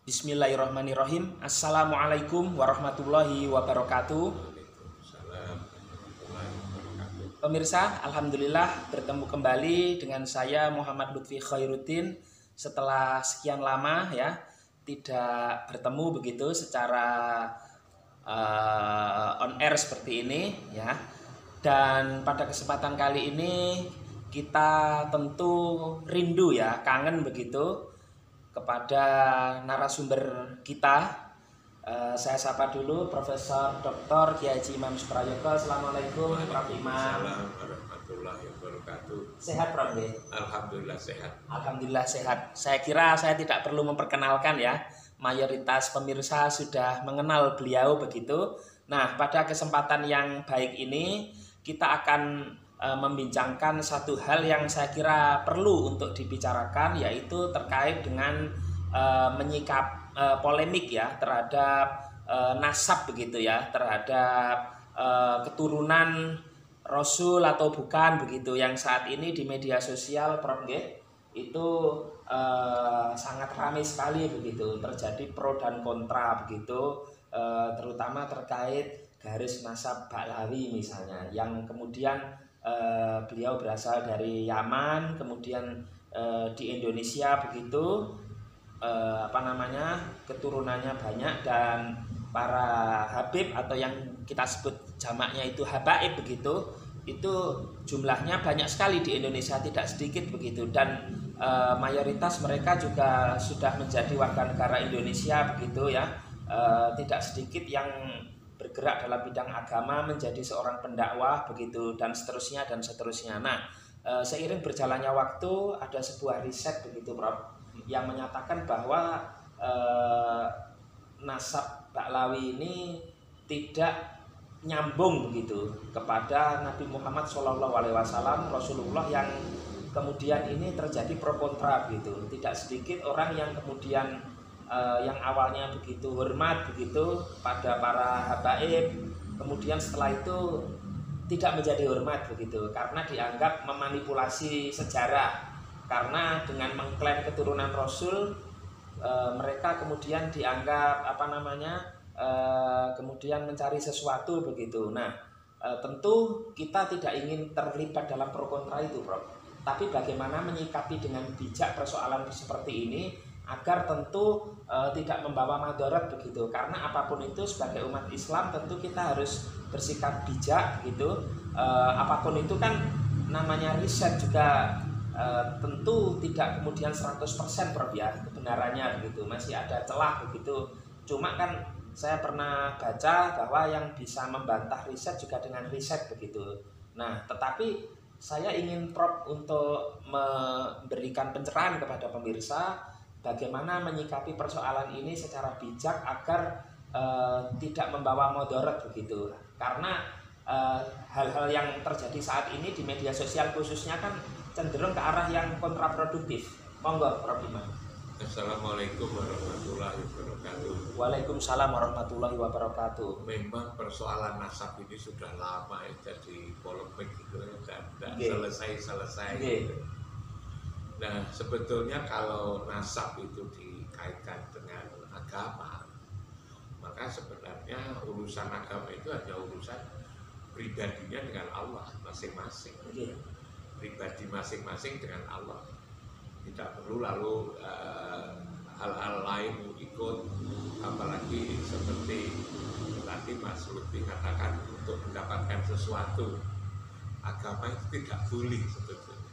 Bismillahirrahmanirrahim. Assalamualaikum warahmatullahi wabarakatuh. Pemirsa, alhamdulillah bertemu kembali dengan saya Muhammad Lutfi Khairuddin setelah sekian lama ya tidak bertemu begitu secara on air seperti ini ya. Dan pada kesempatan kali ini kita tentu rindu ya, kangen begitu kepada narasumber kita. Saya sapa dulu Profesor Dr. Kiai Haji Imam Suprayogo. Assalamualaikum Prof. Imam. Waalaikumsalam warahmatullahi wabarakatuh. Sehat Prof? Alhamdulillah sehat. Alhamdulillah sehat. Saya kira saya tidak perlu memperkenalkan ya. Mayoritas pemirsa sudah mengenal beliau begitu. Nah, pada kesempatan yang baik ini kita akan membincangkan satu hal yang saya kira perlu untuk dibicarakan, yaitu terkait dengan menyikap polemik ya terhadap nasab begitu ya, terhadap keturunan Rasul atau bukan begitu, yang saat ini di media sosial Prof itu sangat ramai sekali begitu, terjadi pro dan kontra begitu, terutama terkait garis nasab Ba'lawi misalnya, yang kemudian beliau berasal dari Yaman, kemudian di Indonesia begitu, keturunannya banyak, dan para habib atau yang kita sebut jamaknya itu habaib begitu, itu jumlahnya banyak sekali di Indonesia, tidak sedikit begitu, dan mayoritas mereka juga sudah menjadi warga negara Indonesia begitu ya, tidak sedikit yang bergerak dalam bidang agama, menjadi seorang pendakwah begitu, dan seterusnya dan seterusnya. Nah, seiring berjalannya waktu ada sebuah riset begitu Prof, yang menyatakan bahwa nasab Ba'lawi ini tidak nyambung begitu kepada Nabi Muhammad SAW, Rasulullah, yang kemudian ini terjadi pro kontra begitu. Tidak sedikit orang yang kemudian yang awalnya begitu hormat begitu pada para habaib, kemudian setelah itu tidak menjadi hormat begitu karena dianggap memanipulasi sejarah, karena dengan mengklaim keturunan Rasul mereka kemudian dianggap kemudian mencari sesuatu begitu. Nah, tentu kita tidak ingin terlibat dalam pro kontra itu Prof, tapi bagaimana menyikapi dengan bijak persoalan seperti ini agar tentu tidak membawa madarat begitu, karena apapun itu sebagai umat Islam tentu kita harus bersikap bijak gitu. Apapun itu kan namanya riset juga tentu tidak kemudian 100% Prof ya kebenarannya begitu, masih ada celah begitu. Cuma kan saya pernah baca bahwa yang bisa membantah riset juga dengan riset begitu. Nah, tetapi saya ingin Prof untuk memberikan pencerahan kepada pemirsa bagaimana menyikapi persoalan ini secara bijak agar tidak membawa mudarat begitu. Karena hal-hal yang terjadi saat ini di media sosial khususnya kan cenderung ke arah yang kontraproduktif. Monggo Prof Imam. Assalamualaikum warahmatullahi wabarakatuh. Waalaikumsalam warahmatullahi wabarakatuh. Memang persoalan nasab ini sudah lama ya jadi polemik gitu ya, tidak selesai-selesai gitu. Nah, sebetulnya kalau nasab itu dikaitkan dengan agama, maka sebenarnya urusan agama itu hanya urusan pribadinya dengan Allah masing-masing. Pribadi masing-masing dengan Allah. Tidak perlu lalu hal-hal lain ikut, apalagi seperti tadi Mas Lutfi katakan untuk mendapatkan sesuatu. Agama itu tidak boleh sebetulnya.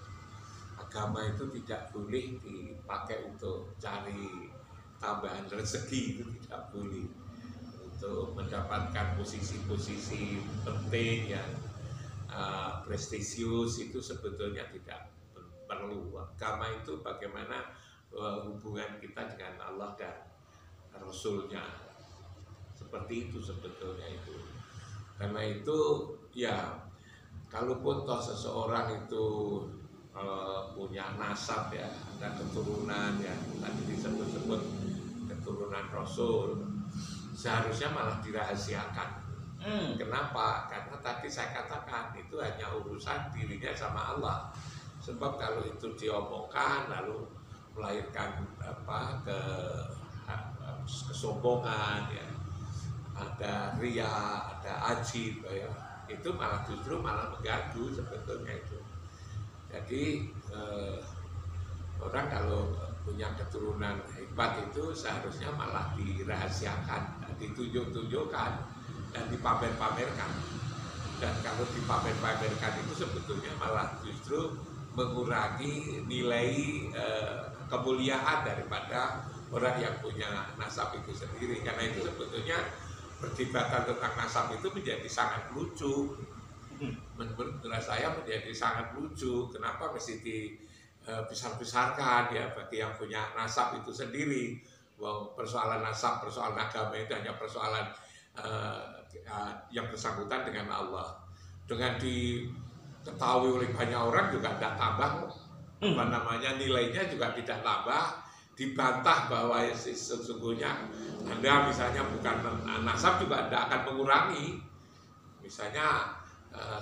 Agama itu tidak boleh dipakai untuk cari tambahan rezeki, itu tidak boleh. Untuk mendapatkan posisi-posisi penting yang prestisius itu sebetulnya tidak perlu. Agama itu bagaimana hubungan kita dengan Allah dan Rasulnya, seperti itu sebetulnya itu. Karena itu ya, kalaupun toh seseorang itu punya nasab ya, ada keturunan ya, tadi disebut-sebut keturunan Rasul, seharusnya malah dirahasiakan. Kenapa? Karena tadi saya katakan itu hanya urusan dirinya sama Allah. Sebab kalau itu diomongkan lalu melahirkan kesombongan, ya, ada ria, ada ajib, ya, itu malah justru malah mengganggu sebetulnya itu. Jadi orang kalau punya keturunan hebat itu seharusnya malah dirahasiakan, ditunjuk-tunjukkan, dan dipamer-pamerkan. Dan kalau dipamer-pamerkan itu sebetulnya malah justru mengurangi nilai kemuliaan daripada orang yang punya nasab itu sendiri. Karena itu sebetulnya perdebatan tentang nasab itu menjadi sangat lucu. Menurut saya menjadi sangat lucu. Kenapa mesti dibesar-besarkan ya bagi yang punya nasab itu sendiri? Wow, persoalan nasab, persoalan agama itu hanya persoalan yang bersangkutan dengan Allah. Dengan diketahui oleh banyak orang juga tidak tambah, apa namanya, nilainya juga tidak tambah. Dibantah bahwa sesungguhnya Anda misalnya bukan nasab juga tidak akan mengurangi. Misalnya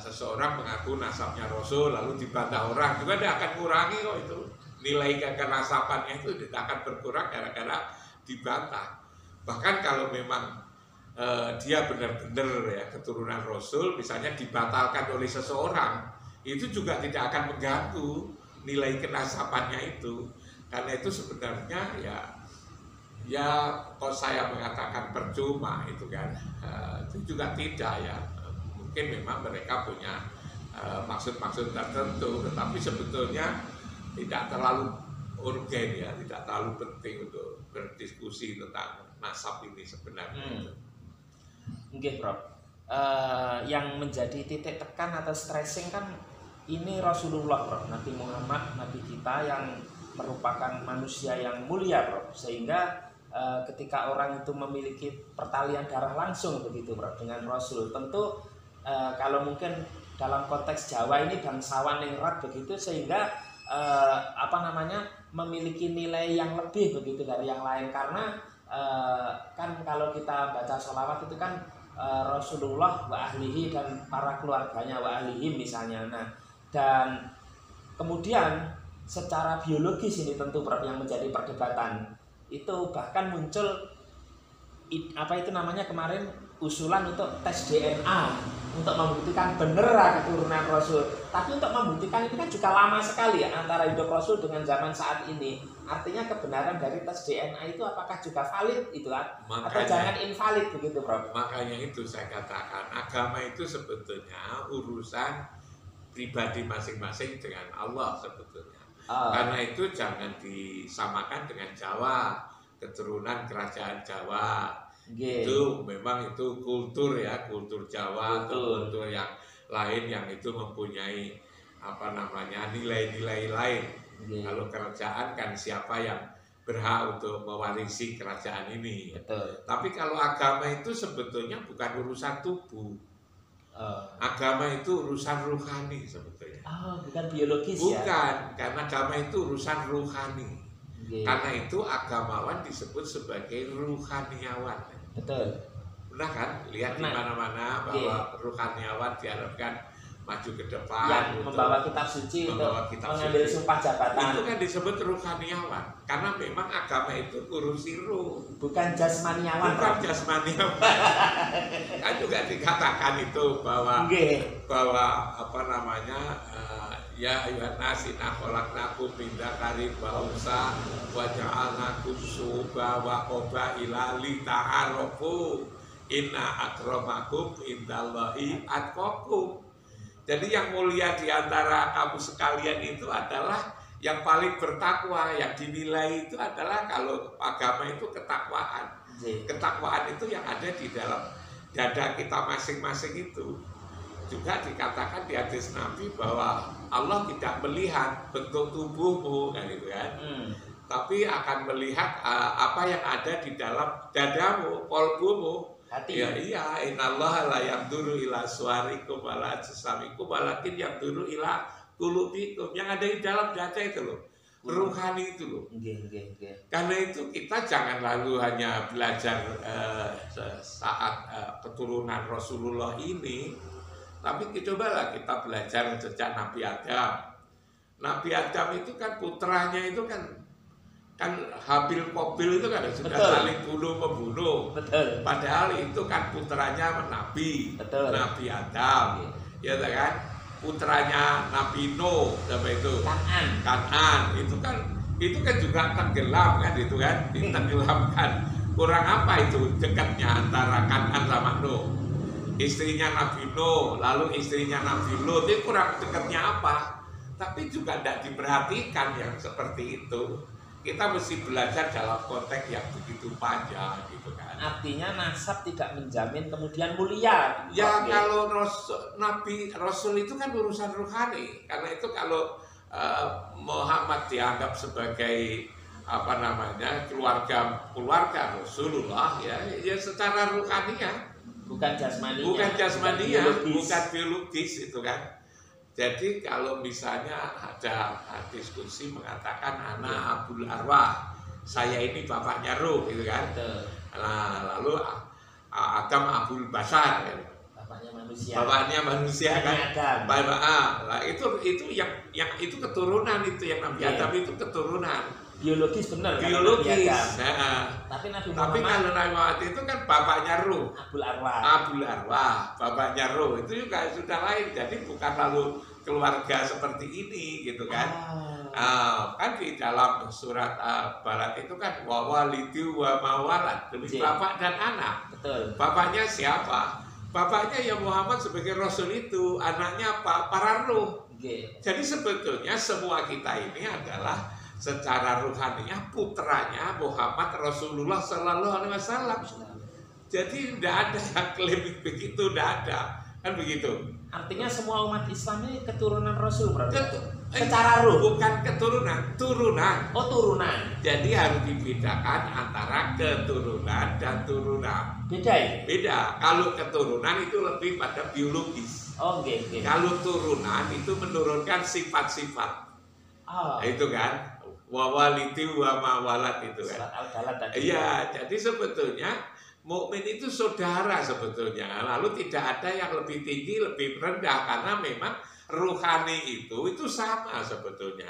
seseorang mengaku nasabnya Rasul lalu dibantah orang juga tidak akan mengurangi kok itu. Nilai kenasabannya itu tidak akan berkurang gara-gara dibantah. Bahkan kalau memang dia benar-benar ya keturunan Rasul, misalnya dibatalkan oleh seseorang, itu juga tidak akan mengganggu nilai kenasabannya itu. Karena itu sebenarnya ya kalau saya mengatakan percuma itu kan, itu juga tidak ya. Mungkin memang mereka punya maksud-maksud tertentu, tetapi sebetulnya tidak terlalu urgen ya, tidak terlalu penting untuk berdiskusi tentang nasab ini sebenarnya. Oke, Prof. Yang menjadi titik tekan atau stressing kan ini Rasulullah, Prof. Nabi Muhammad, Nabi kita yang merupakan manusia yang mulia, Prof. Sehingga ketika orang itu memiliki pertalian darah langsung begitu, Prof, dengan Rasul, tentu kalau mungkin dalam konteks Jawa ini bangsawan yang erat begitu, sehingga memiliki nilai yang lebih begitu dari yang lain. Karena kan kalau kita baca sholawat itu kan Rasulullah wa ahlihi dan para keluarganya wa ahlihim misalnya. Nah, dan kemudian secara biologis ini tentu yang menjadi perdebatan itu, bahkan muncul kemarin usulan untuk tes DNA untuk membuktikan benar keturunan Rasul. Tapi untuk membuktikan ini kan juga lama sekali ya antara hidup Rasul dengan zaman saat ini. Artinya kebenaran dari tes DNA itu apakah juga valid itu kan? Atau jangan invalid begitu, Prof? Makanya itu saya katakan agama itu sebetulnya urusan pribadi masing-masing dengan Allah sebetulnya. Karena itu jangan disamakan dengan Jawa, keturunan kerajaan Jawa. Itu memang itu kultur ya, kultur Jawa atau kultur yang lain yang itu mempunyai nilai-nilai lain. Kalau kerajaan kan siapa yang berhak untuk mewarisi kerajaan ini. Betul. Tapi kalau agama itu sebetulnya bukan urusan tubuh. Agama itu urusan ruhani sebetulnya. Bukan biologis bukan, ya? Bukan, karena agama itu urusan ruhani. Karena itu agamawan disebut sebagai ruhaniawan. Betul. Pernah kan lihat di mana-mana bahwa ruhaniawan diharapkan maju ke depan, yang membawa kitab suci untuk mengambil sumpah jabatan. Itu kan disebut ruhaniawan. Karena memang agama itu urusi ruh, bukan jasmaniawan. Bukan jasmaniawan. Kan juga dikatakan itu bahwa ya ayuhan nasi nakholaknakum min dzakarin wa unsa wa ja'alnakum syu'uban wa qabaila lita'arafu inna akramakum indallahi atqakum. Jadi yang mulia di antara kamu sekalian itu adalah yang paling bertakwa. Yang dinilai itu adalah kalau agama itu ketakwaan. Ketakwaan itu yang ada di dalam dada kita masing-masing itu. Juga dikatakan di hadis Nabi bahwa Allah tidak melihat bentuk tubuhmu kan gitu kan. Tapi akan melihat apa yang ada di dalam dadamu, kolbumu. Hati. Ya iya, innallaha la yanduru ila suwarikum wala ajsamikum walakin yanduru ila qulubikum. Yang ada di dalam dada itu loh, ruhani itu loh. Karena itu kita jangan lalu hanya belajar saat keturunan Rasulullah ini, tapi cobalah kita belajar sejak Nabi Adam. Nabi Adam itu kan putranya itu kan kan Habil Qabil itu kan sudah Betul. saling bunuh-membunuh. Betul. Padahal itu kan putranya Nabi, Betul. Nabi Adam, ya kan? Putranya Nabi Nuh, apa itu? Kan'an. Itu kan juga tenggelam kan, itu kan ditenggelamkan. Kurang apa itu dekatnya antara Kan'an sama Nuh? Istrinya Nabi Nuh, lalu istrinya Nabi Lut, itu kurang dekatnya apa? Tapi juga tidak diperhatikan yang seperti itu. Kita mesti belajar dalam konteks yang begitu panjang gitu kan. Artinya nasab tidak menjamin kemudian mulia. Ya kalau Rasul itu kan urusan rohani. Karena itu kalau Muhammad dianggap sebagai apa namanya keluarga Rasulullah ya secara rohani ya. Bukan jasmaninya. Bukan jasmaninya, bukan biologis itu kan. Jadi kalau misalnya ada diskusi mengatakan anak Abul Arwah, saya ini bapaknya Ruh, gitu kan? Nah, lalu Adam Abul Basar, kan? Bapaknya manusia kan? Nah, itu yang itu keturunan itu yang Nabi Adam itu keturunan. Biologis benar. Biologis. Tapi kalau Nabi Muhammad itu kan bapaknya Ruh. Abul Arwah, bapaknya Ruh itu juga sudah lain. Jadi bukan lalu keluarga seperti ini gitu kan. Kan di dalam surat Balad itu kan wa walidi wa mawalad, demi bapak dan anak. Betul. Bapaknya siapa? Bapaknya ya Muhammad sebagai Rasul itu, anaknya para Ruh. Jadi sebetulnya semua kita ini adalah secara ruhaninya putranya Muhammad Rasulullah Sallallahu Alaihi Wasallam. Jadi tidak ada yang klaim begitu, tidak ada, kan begitu. Artinya semua umat Islam ini keturunan Rasul, bro. Secara ruh. Bukan keturunan, turunan. Oh, turunan. Jadi harus dibedakan antara keturunan dan turunan. Beda ya? Beda. Kalau keturunan itu lebih pada biologis. Oh, okay. Kalau turunan itu menurunkan sifat-sifat. Itu kan. Wa walidi wa mawalad itu kan. Iya, jadi sebetulnya mukmin itu saudara sebetulnya. Lalu tidak ada yang lebih tinggi, lebih rendah karena memang ruhani itu sama sebetulnya.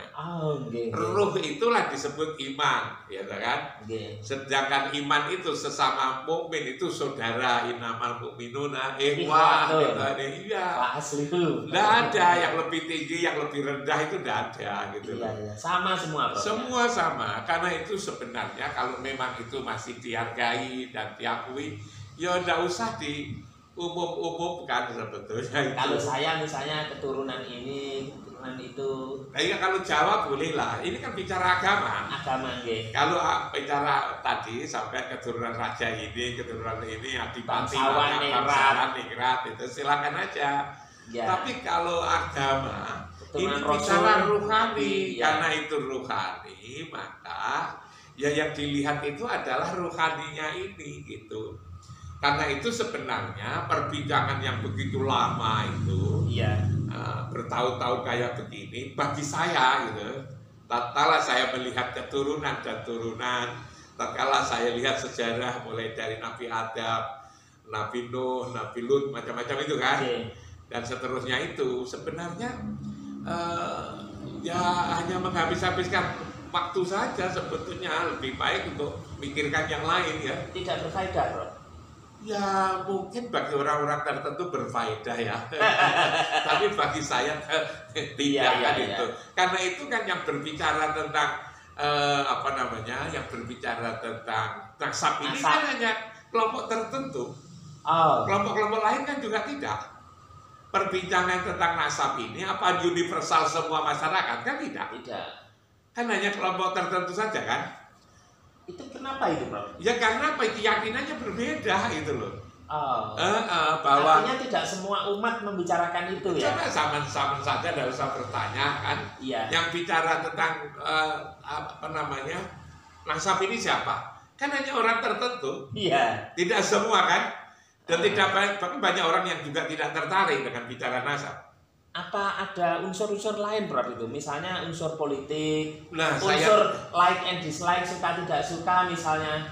Ruh itulah disebut iman, ya kan? Sedangkan iman itu sesama mukmin itu saudara, innamal mu'minuna ikhwah, iya. Tidak ada yang lebih tinggi, yang lebih rendah itu tidak ada gitu. Iya. Sama semua, bro. Semua sama, karena itu sebenarnya kalau memang itu masih dihargai dan diakui, ya tidak usah umum-umumkan sebetulnya itu. Kalau saya misalnya keturunan ini, keturunan itu. Nah, ya, kalau Jawa boleh lah. Ini kan bicara agama. Kalau bicara tadi sampai keturunan raja ini, keturunan ini, adipati, bangsawan, ningrat, itu silakan aja. Ya. Tapi kalau agama ini bicara rohani, karena itu rohani, maka ya yang dilihat itu adalah rohaninya ini gitu. Karena itu sebenarnya perbincangan yang begitu lama itu, bertahun-tahun kayak begini, bagi saya gitu, tatkala saya melihat keturunan dan turunan, tatkala saya lihat sejarah mulai dari Nabi Adam, Nabi Nuh, Nabi Lut, macam-macam itu kan, dan seterusnya itu sebenarnya ya hanya menghabis-habiskan waktu saja sebetulnya, lebih baik untuk mikirkan yang lain ya. Tidak berfaedah, bro. Ya mungkin bagi orang-orang tertentu berfaedah ya, tapi bagi saya tidak kan itu. Karena itu kan yang berbicara tentang apa namanya, yang berbicara tentang nasab ini kan hanya kelompok tertentu. Kelompok-kelompok lain kan juga tidak. Perbincangan tentang nasab ini apa universal semua masyarakat kan tidak. Kan hanya kelompok tertentu saja kan. Itu kenapa itu, bro? Ya karena keyakinannya berbeda gitu loh. Bahwa artinya tidak semua umat membicarakan itu ya. Coba sama-sama saja, tidak usah bertanya kan. Yang bicara tentang apa namanya nasab ini siapa? Kan hanya orang tertentu. Tidak semua kan. Dan tidak banyak orang yang juga tidak tertarik dengan bicara nasab. Apa ada unsur-unsur lain, bro, itu? Misalnya unsur politik, unsur like and dislike, suka tidak suka misalnya,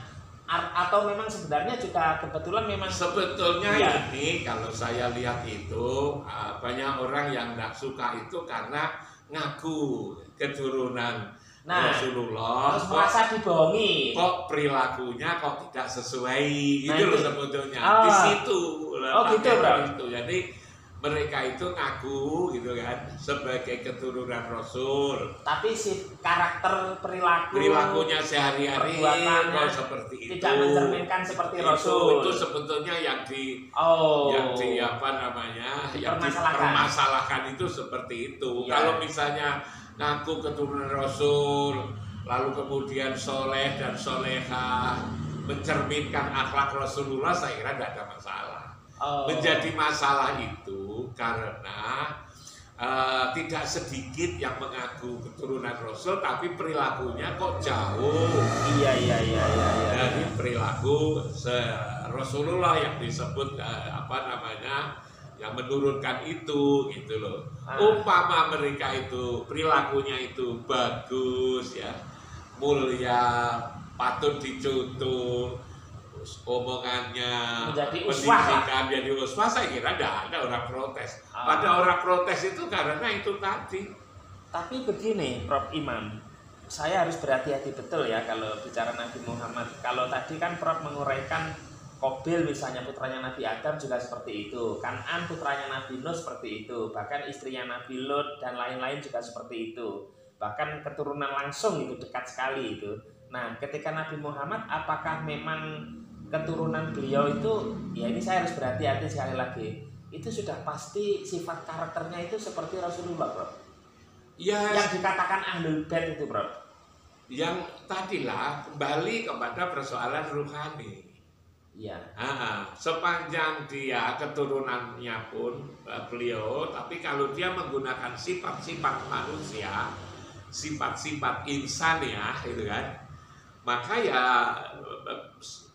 atau memang sebenarnya juga kebetulan memang sebetulnya ini kalau saya lihat itu banyak orang yang tidak suka itu karena ngaku keturunan Rasulullah terus merasa dibohongi. Kok perilakunya kok tidak sesuai, Nah, itu loh sebetulnya. Di situ. Gitu, Bro. Itu. Jadi mereka itu ngaku gitu kan sebagai keturunan Rasul. Tapi si karakter perilakunya sehari-hari kok seperti itu. Tidak mencerminkan seperti Rasul. Itu sebetulnya yang di yang dipermasalahkan itu seperti itu. Ya. Kalau misalnya ngaku keturunan Rasul, lalu kemudian soleh dan soleha, mencerminkan akhlak Rasulullah, saya kira tidak ada masalah. Menjadi masalah itu karena tidak sedikit yang mengaku keturunan Rasul tapi perilakunya kok jauh. Iya. Dari perilaku Rasulullah yang disebut yang menurunkan itu gitu loh. Umpama mereka itu perilakunya itu bagus ya, mulia, patut dicontoh, omongannya, pendidikan jadi uswah, saya kira tidak ada orang protes. Pada orang protes itu karena itu tadi. Tapi begini, Prof Imam, saya harus berhati-hati betul ya kalau bicara Nabi Muhammad. Kalau tadi kan Prof menguraikan Qabil misalnya putranya Nabi Adam juga seperti itu, Kan'an putranya Nabi Nuh seperti itu, bahkan istrinya Nabi Lut dan lain-lain juga seperti itu, bahkan keturunan langsung itu dekat sekali itu. Nah, ketika Nabi Muhammad, apakah memang keturunan beliau itu, ya ini saya harus berhati-hati sekali lagi, itu sudah pasti sifat karakternya itu seperti Rasulullah, Bro? Ya, yang dikatakan Ahlul Bait itu, Bro? Yang tadilah kembali kepada persoalan ruhani. Ya. Sepanjang dia keturunannya pun beliau, tapi kalau dia menggunakan sifat-sifat manusia, sifat-sifat insaniah, gitu kan, maka ya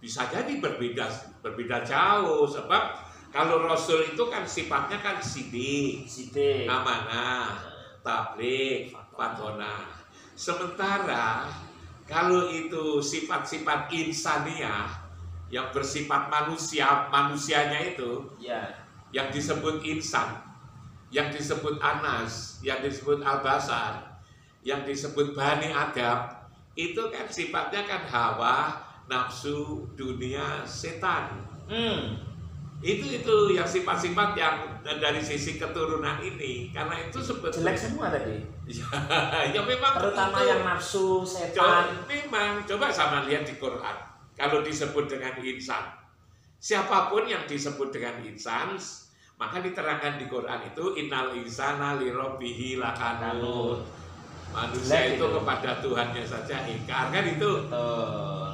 bisa jadi berbeda jauh. Sebab kalau Rasul itu kan sifatnya kan sidik, amanah, tabligh, fatona. Sementara kalau itu sifat-sifat insaniah yang bersifat manusianya itu, yang disebut insan, yang disebut anas, yang disebut al-basar, yang disebut bani Adam, itu kan sifatnya kan hawa, nafsu, dunia, setan. Itu yang sifat-sifat yang dari sisi keturunan ini, karena itu sebetulnya jelek semua tadi. Ya memang terutama itu, yang nafsu, setan. Memang coba sama lihat di Quran. Kalau disebut dengan insan, siapapun yang disebut dengan insan, maka diterangkan di Quran itu innal insana li rabbihi lakanut. Manusia itu kepada Tuhannya saja ingkar, kan itu.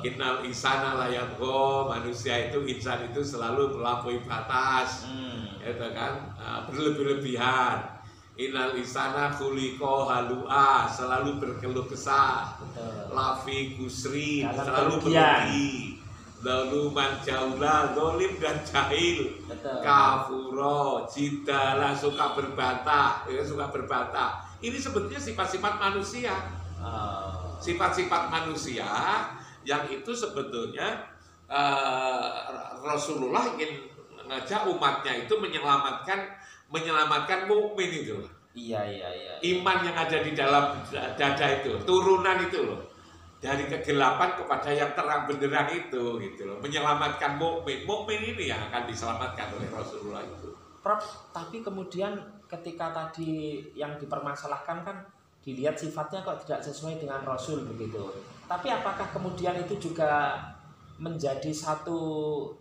Innal insana layatgha, manusia itu, insan itu selalu melampaui batas, itu kan berlebih-lebihan. Innal insana khuliqa halua, selalu berkeluh kesah. Lafi kusri, selalu berlebih. Lalu manjaula, zolim dan jahil. Kafuro, jidala, suka berbantah, Ini sebetulnya sifat-sifat manusia. Sifat-sifat manusia yang itu sebetulnya Rasulullah ingin mengajak umatnya itu menyelamatkan mukmin itu. Iya. Iman yang ada di dalam dada itu, turunan itu loh. Dari kegelapan kepada yang terang benderang itu, gitu loh. Menyelamatkan mukmin. Mukmin ini yang akan diselamatkan oleh Rasulullah itu. Prof, tapi kemudian ketika tadi yang dipermasalahkan kan dilihat sifatnya kok tidak sesuai dengan Rasul begitu. Tapi apakah kemudian itu juga menjadi satu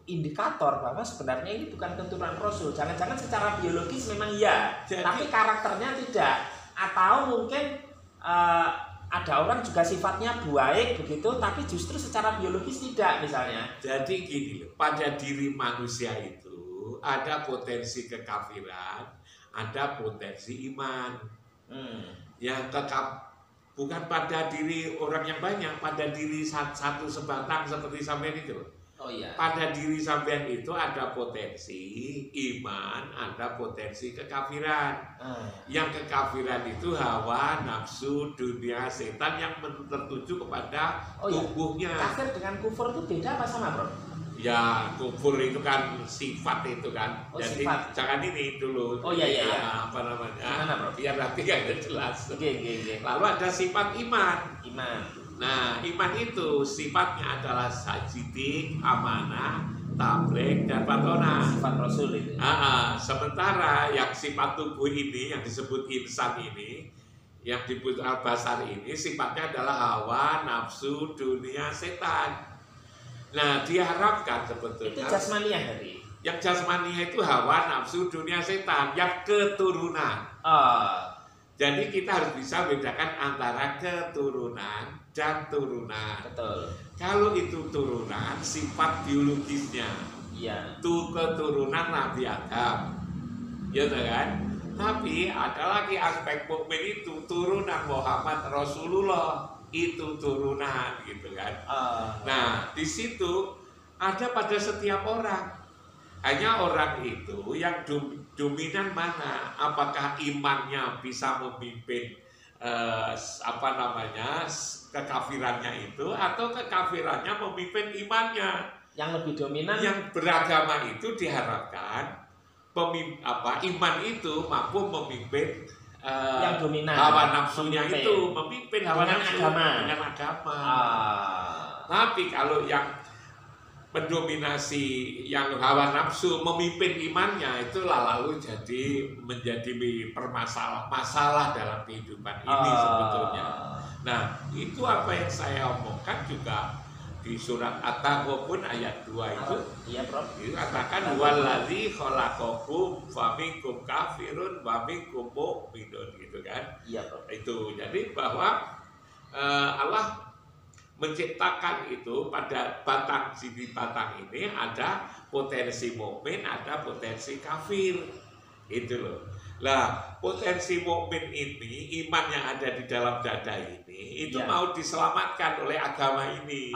indikator bahwa sebenarnya ini bukan keturunan Rasul? Jangan-jangan secara biologis memang iya, tapi karakternya tidak. Atau mungkin ada orang juga sifatnya baik begitu, tapi justru secara biologis tidak misalnya. Jadi gini loh, pada diri manusia itu ada potensi kekafiran, ada potensi iman. Yang bukan pada diri orang yang banyak, pada diri satu sebatang seperti sampean itu. Pada diri sampean itu ada potensi iman, ada potensi kekafiran. Yang kekafiran itu hawa, nafsu, dunia, setan yang tertuju kepada tubuhnya. Kafir dengan kufur itu beda apa sama, Bro? Ya, kufur itu kan sifat itu kan. Oh, jadi sifat. jangan ini dulu. Oh iya. Apa namanya? Gimana, Bro? Biar nanti kan jelas. Oke. Lalu ada sifat iman. Iman. Nah, iman itu sifatnya adalah sidik, amanah, tabligh, dan patona. Sifat Rasul itu. Sementara yang sifat tubuh ini, yang disebut insan ini, yang disebut al-basar ini, sifatnya adalah hawa, nafsu, dunia, setan. Nah, diharapkan sebetulnya Itu jasmaniyah tadi. yang jasmaniah itu hawa, nafsu, dunia, setan, yang keturunan. Jadi kita harus bisa bedakan antara keturunan dan turunan. Betul. Kalau itu turunan, sifat biologisnya. Iya. Itu keturunan Nabi Adam. Ya kan? Tapi ada lagi aspek mukmin itu turunan Muhammad Rasulullah. Itu turunan gitu kan. Nah, di situ ada pada setiap orang. Hanya orang itu yang dominan mana? Apakah imannya bisa memimpin kekafirannya itu, atau kekafirannya memimpin imannya? Yang lebih dominan. Yang beragama itu diharapkan iman itu mampu memimpin yang dominan hawa nafsunya itu, memimpin hawa nafsu dengan agama. Tapi kalau yang mendominasi yang hawa nafsu memimpin imannya, itulah lalu menjadi masalah dalam kehidupan ini sebetulnya. Nah, itu apa yang saya omongkan juga di surat At-Taghabun ayat 2 itu. Iya, Prof. Itu katakan wallazi khalaqakum faminkum kafirun wa minkum mu'minun gitu kan. Iya, Prof. Itu jadi bahwa Allah menciptakan itu pada batang ini ada potensi mukmin, ada potensi kafir. Itu loh. Lah, potensi mukmin ini, iman yang ada di dalam dada ini, itu mau diselamatkan oleh agama ini.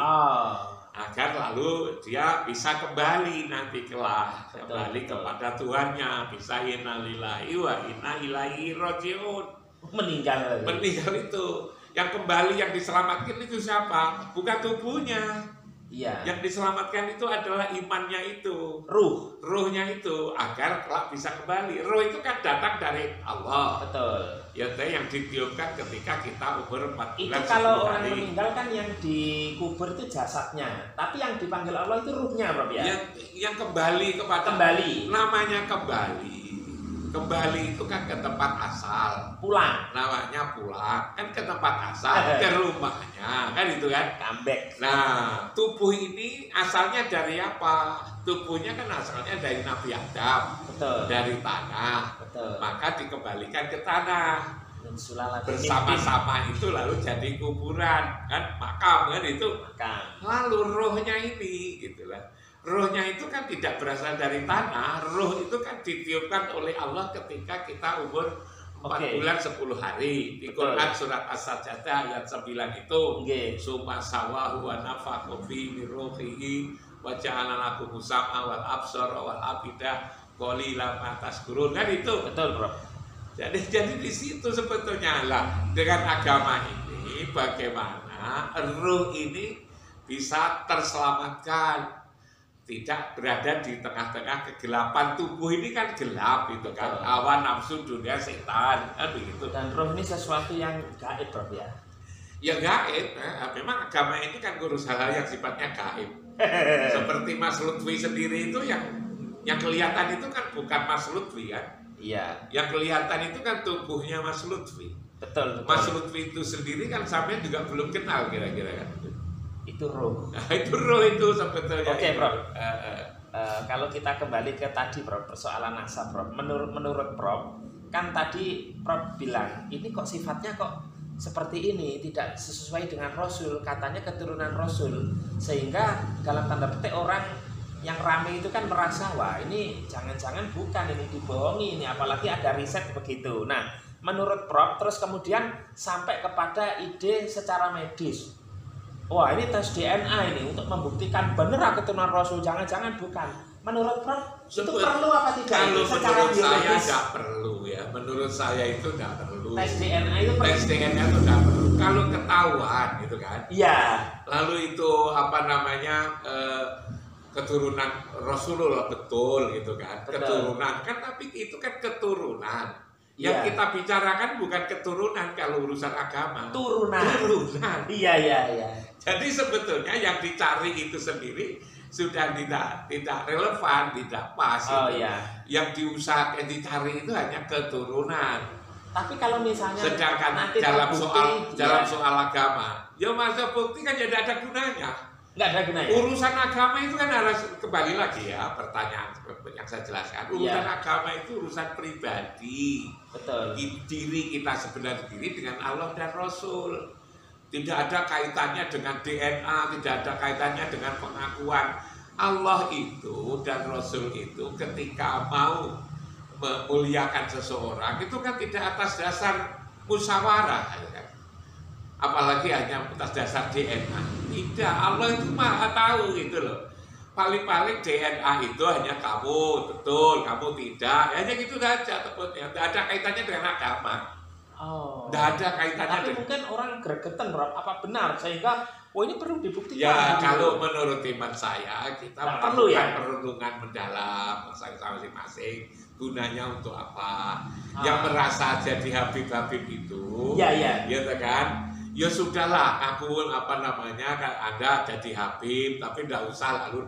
Agar lalu dia bisa kembali nanti kelak, kembali kepada Tuhannya, bisa inna lillahi wa inna ilaihi rajiun. Meninggal itu. Yang kembali, yang diselamatkan itu siapa? Bukan tubuhnya. Iya. Yang diselamatkan itu adalah imannya itu, ruhnya itu, agar kelak bisa kembali. Ruh itu kan datang dari Allah. Betul. Ya, yang ditiupkan ketika kita umur 4 bulan. Itu kalau orang meninggal kan yang dikubur itu jasadnya, tapi yang dipanggil Allah itu ruhnya, Prof ya. Yang kembali kepada namanya kembali. Kembali itu kan ke tempat asal, pulang, namanya pulang, kan ke tempat asal, ke rumahnya, kan itu kan, comeback. Nah, tubuh ini asalnya dari apa? Tubuhnya kan asalnya dari Nabi Adam, betul, dari tanah, betul. Maka dikembalikan ke tanah, bersama-sama itu lalu jadi kuburan, kan makam kan itu, lalu rohnya ini, gitulah. Rohnya itu kan tidak berasal dari tanah, roh itu kan ditiupkan oleh Allah ketika kita umur 4 bulan 10 hari. Di Quran surat As-Sajdah ayat 9 itu, summa sawahu wa nafakha fihi min ruhihi wa ja'ala lakum sam'a wal absara wal afida qalilan ma tashkurun, kan itu. Betul, Bro. Jadi di situ sebetulnya lah, dengan agama ini bagaimana roh ini bisa terselamatkan, tidak berada di tengah-tengah kegelapan. Tubuh ini kan gelap itu kan, hawa nafsu, dunia, setan, kan begitu. Dan roh ini sesuatu yang gaib, Prof ya. Ya gaib, memang agama ini kan ngurus hal-hal yang sifatnya gaib. Seperti Mas Lutfi sendiri itu yang kelihatan itu kan bukan Mas Lutfi kan. Iya. Yang kelihatan itu kan tubuhnya Mas Lutfi. Betul. Mas Lutfi itu sendiri kan sampai juga belum kenal kira-kira kan. Itu roh. Itu roh itu sebetulnya. Oke, Prof. Kalau kita kembali ke tadi, Prof, persoalan nasab, Prof. Menurut Prof, kan tadi Prof bilang ini kok sifatnya kok seperti ini, tidak sesuai dengan Rasul, katanya keturunan Rasul, sehingga dalam tanda petik orang yang ramai itu kan merasa wah ini jangan-jangan bukan, ini dibohongi ini, apalagi ada riset begitu. Nah, menurut Prof terus kemudian sampai kepada ide secara medis. Wah, ini tes DNA ini untuk membuktikan benar keturunan Rasul, jangan-jangan bukan. Menurut Prof itu perlu apa tidak? Kalau menurut saya tidak perlu ya. Menurut saya itu tidak perlu. Tes DNA itu perlu. Tes DNA itu tidak perlu. Kalau ketahuan gitu kan. Iya. Lalu itu apa namanya keturunan Rasulullah, betul gitu kan. Betul. Keturunan kan, tapi itu kan keturunan. Yang Iya. kita bicarakan bukan keturunan kalau urusan agama. Turunan. Turunan. Iya, iya, iya. Jadi sebetulnya yang dicari itu sendiri sudah tidak relevan, tidak pas. Oh itu. iya. Yang diusahakan dicari itu hanya keturunan. Tapi kalau misalnya Sedangkan nanti dalam terbukti, soal agama, ya masa bukti kan tidak ada gunanya. nggak ada gunanya. Urusan agama itu kan harus kembali lagi ya, pertanyaan yang saya jelaskan. Urusan agama itu urusan pribadi. Betul. Diri kita sebenarnya diri dengan Allah dan Rasul. Tidak ada kaitannya dengan DNA, tidak ada kaitannya dengan pengakuan. Allah itu dan Rasul itu ketika mau memuliakan seseorang itu kan tidak atas dasar musyawarah, kan? Apalagi hanya atas dasar DNA. Tidak, Allah itu maha tahu gitu loh. Paling-paling DNA itu hanya kamu, betul, kamu tidak. Hanya gitu saja, tidak ada kaitannya dengan agama. Oh. Tidak ada kaitannya. Tapi mungkin orang gregetan, Bro. Apa benar sehingga ini perlu dibuktikan? Ya, kalau menurut iman saya kita perlu ya perenungan mendalam masing-masing. Gunanya untuk apa? Yang merasa jadi Habib-Habib itu, ya kan? Ya sudahlah, aku Anda jadi Habib, tapi tidak usah lalu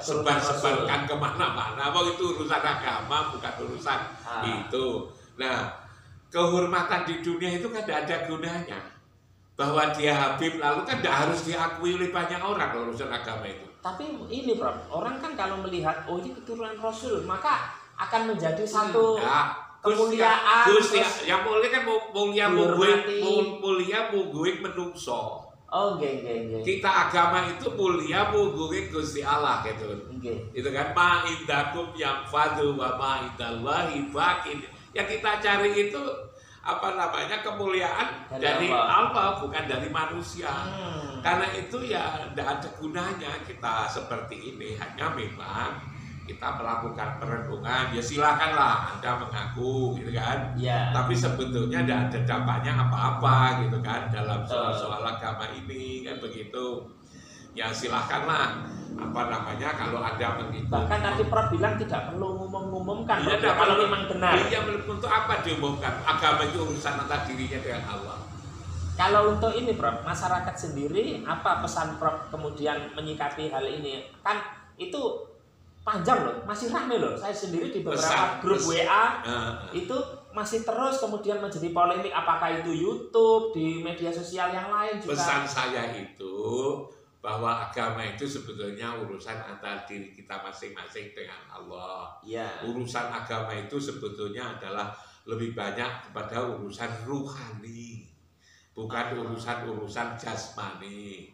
sebar-sebarkan kemana-mana. Itu urusan agama, bukan urusan itu. Nah, kehormatan di dunia itu kan tidak ada gunanya. Bahwa dia Habib lalu kan tidak harus diakui oleh banyak orang kalau urusan agama itu. Tapi ini, Bro, orang kan kalau melihat ini keturunan Rasul, maka akan menjadi satu kemuliaan. Yang mulia kan mulia mungguing menungso. Oh, nggih. Kita agama itu mulia mungguing Gusti Allah gitu. Itu kan ma indakum yang fadu wa ma indallahi baqin. Yang kita cari itu kemuliaan dari Allah, bukan dari manusia. Karena itu ya tidak ada gunanya kita seperti ini. Hanya memang kita melakukan perenungan, ya silakanlah Anda mengaku gitu kan. Tapi sebetulnya tidak ada dampaknya apa-apa gitu kan dalam soal agama ini kan begitu. Ya silakanlah kalau Anda mengikuti. Bahkan tadi Prof bilang tidak perlu mengumumkan kalau memang benar. Iya, untuk apa diumumkan? Agama itu urusan antara dirinya dengan Allah. Kalau untuk ini, Prof, masyarakat sendiri apa pesan Prof kemudian menyikapi hal ini? Kan itu panjang loh, masih rame loh. Saya sendiri di beberapa grup WA itu masih terus kemudian menjadi polemik, apakah itu YouTube, di media sosial yang lain juga. Pesan saya itu bahwa agama itu sebetulnya urusan antara diri kita masing-masing dengan Allah. Urusan agama itu sebetulnya adalah lebih banyak kepada urusan ruhani, bukan urusan jasmani.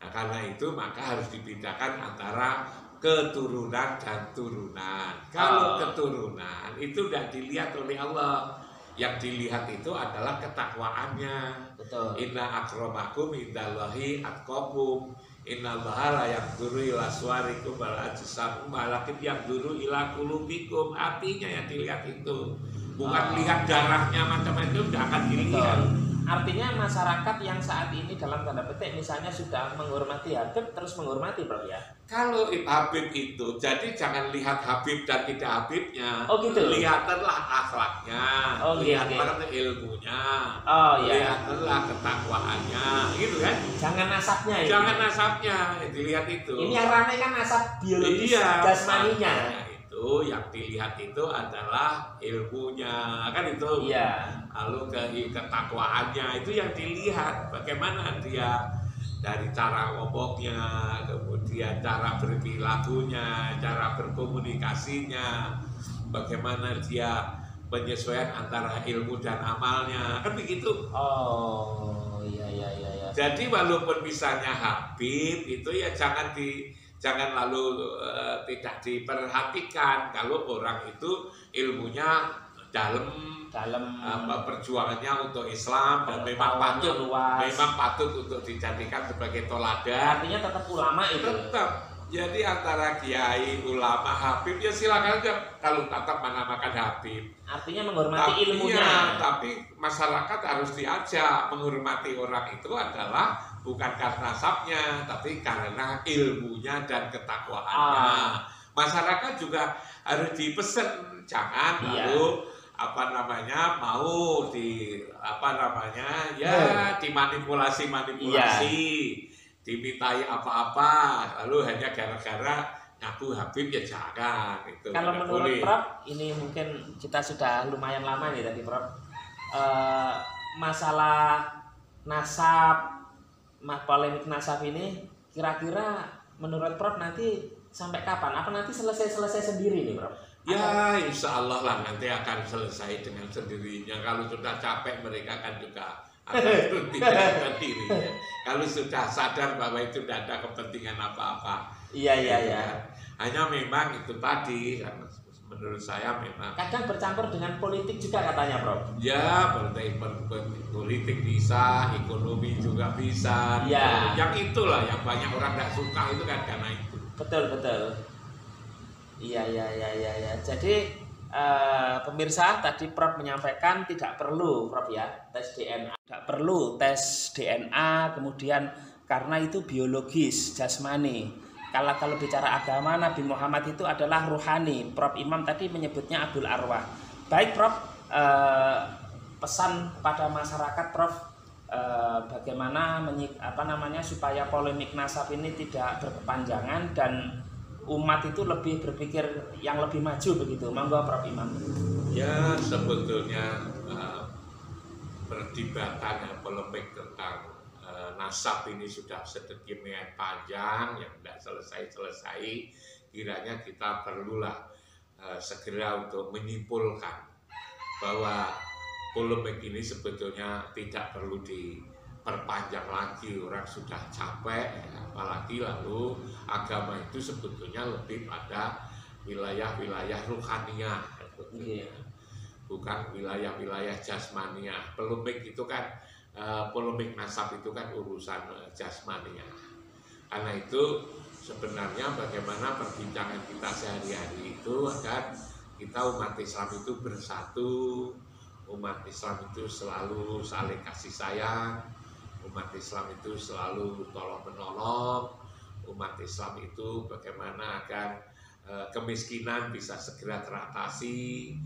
Nah, karena itu maka harus dibedakan antara keturunan dan turunan. Kalau keturunan itu tidak dilihat oleh Allah. Yang dilihat itu adalah ketakwaannya. Betul. Inna akramakum indallahi atqakum. Innallaha la yaqduru ila suwarikum wal ajsam walakin yaqduru ila qulubikum. Artinya yang dilihat itu bukan lihat darahnya macam-macam, itu tidak akan dilihat. Artinya masyarakat yang saat ini dalam tanda petik misalnya sudah menghormati Habib terus menghormati, Bro ya. Kalau Habib itu, jadi jangan lihat Habib dan tidak Habibnya. Oh gitu. Lihatlah akhlaknya, lihatlah ilmunya, lihatlah ketakwaannya, gitu kan. Jangan nasabnya ini. Jangan nasabnya, dilihat itu. Ini yang ramai kan nasab biologis jasmaninya. Itu yang dilihat itu adalah ilmunya, kan itu. Lalu ketakwaannya itu yang dilihat, bagaimana dia dari cara ngomongnya, kemudian cara berperilakunya, cara berkomunikasinya, bagaimana dia penyesuaian antara ilmu dan amalnya, kan begitu. Jadi walaupun misalnya Habib itu ya jangan lalu tidak diperhatikan kalau orang itu ilmunya dalam perjuangannya untuk Islam dan memang patut untuk dijadikan sebagai toladan. Artinya tetap ulama itu. Tetap. Jadi antara kiai, ulama, Habib ya silakan aja kalau tetap menamakan Habib. Artinya menghormati ilmunya. Tapi masyarakat harus diajak menghormati orang itu adalah bukan karena nasabnya, tapi karena ilmunya dan ketakwaannya. Masyarakat juga harus dipesan, jangan lalu mau dimanipulasi, dimintai apa-apa, lalu hanya gara-gara ngaku Habib ya jangan. Itu kalau menurut Prof, ini mungkin kita sudah lumayan lama nih tadi Prof, masalah nasab, polemik nasab ini kira-kira menurut Prof nanti sampai kapan? Apa nanti selesai sendiri nih Prof? Ya insya Allah lah nanti akan selesai dengan sendirinya. Kalau sudah capek mereka kan juga akan berhenti dengan dirinya. Kalau sudah sadar bahwa itu tidak ada kepentingan apa-apa. Iya. Hanya memang itu tadi, menurut saya memang kadang bercampur dengan politik juga katanya Prof. Ya politik bisa, ekonomi juga bisa. Ya. Yang itulah yang banyak orang tidak suka itu kan karena itu. Betul. Iya. Jadi pemirsa, tadi Prof menyampaikan tidak perlu Prof ya tes DNA, tidak perlu tes DNA, kemudian karena itu biologis, jasmani. Kalau bicara agama, Nabi Muhammad itu adalah ruhani. Prof Imam tadi menyebutnya Abdul Arwah. Baik Prof, pesan kepada masyarakat Prof, bagaimana supaya polemik nasab ini tidak berkepanjangan dan umat itu lebih berpikir yang lebih maju begitu. Monggo Prof Imam. Ya sebetulnya perdebatan polemik tentang nasab ini sudah sedemikian panjang yang tidak selesai. Kiranya kita perlulah segera untuk menyimpulkan bahwa polemik ini sebetulnya tidak perlu diperpanjang lagi. Orang sudah capek, apalagi lalu agama itu sebetulnya lebih pada wilayah-wilayah ruhaniyah, bukan wilayah-wilayah jasmaniah. Polemik itu kan polemik nasab itu kan urusan jasmaniah. Karena itu sebenarnya bagaimana perbincangan kita sehari-hari itu agar kita umat Islam itu bersatu, umat Islam itu selalu saling kasih sayang, umat Islam itu selalu tolong menolong, umat Islam itu bagaimana agar kemiskinan bisa segera teratasi,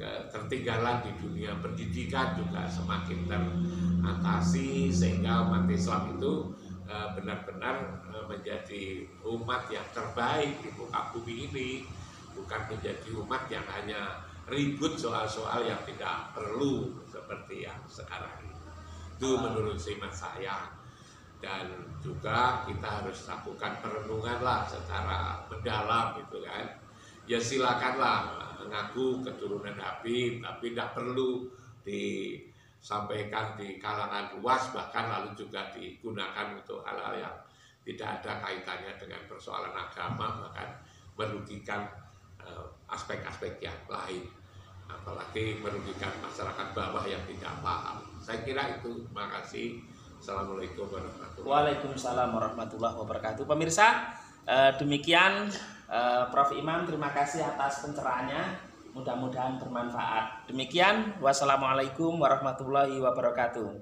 ketertinggalan di dunia pendidikan juga semakin teratasi, sehingga umat Islam itu benar-benar menjadi umat yang terbaik di muka bumi ini, bukan menjadi umat yang hanya ribut soal-soal yang tidak perlu seperti yang sekarang ini. Itu menurut hemat saya. Dan juga kita harus lakukan perenungan lah secara mendalam gitu kan. Ya silakanlah mengaku keturunan Habib, tapi tidak perlu disampaikan di kalangan luas, bahkan lalu juga digunakan untuk hal-hal yang tidak ada kaitannya dengan persoalan agama, bahkan merugikan aspek-aspek yang lain, apalagi merugikan masyarakat bawah yang tidak paham. Saya kira itu. Terima kasih. Assalamualaikum warahmatullahi wabarakatuh. Waalaikumsalam warahmatullahi wabarakatuh. Pemirsa, demikian Prof Imam, terima kasih atas pencerahannya. Mudah-mudahan bermanfaat. Demikian, wassalamualaikum warahmatullahi wabarakatuh.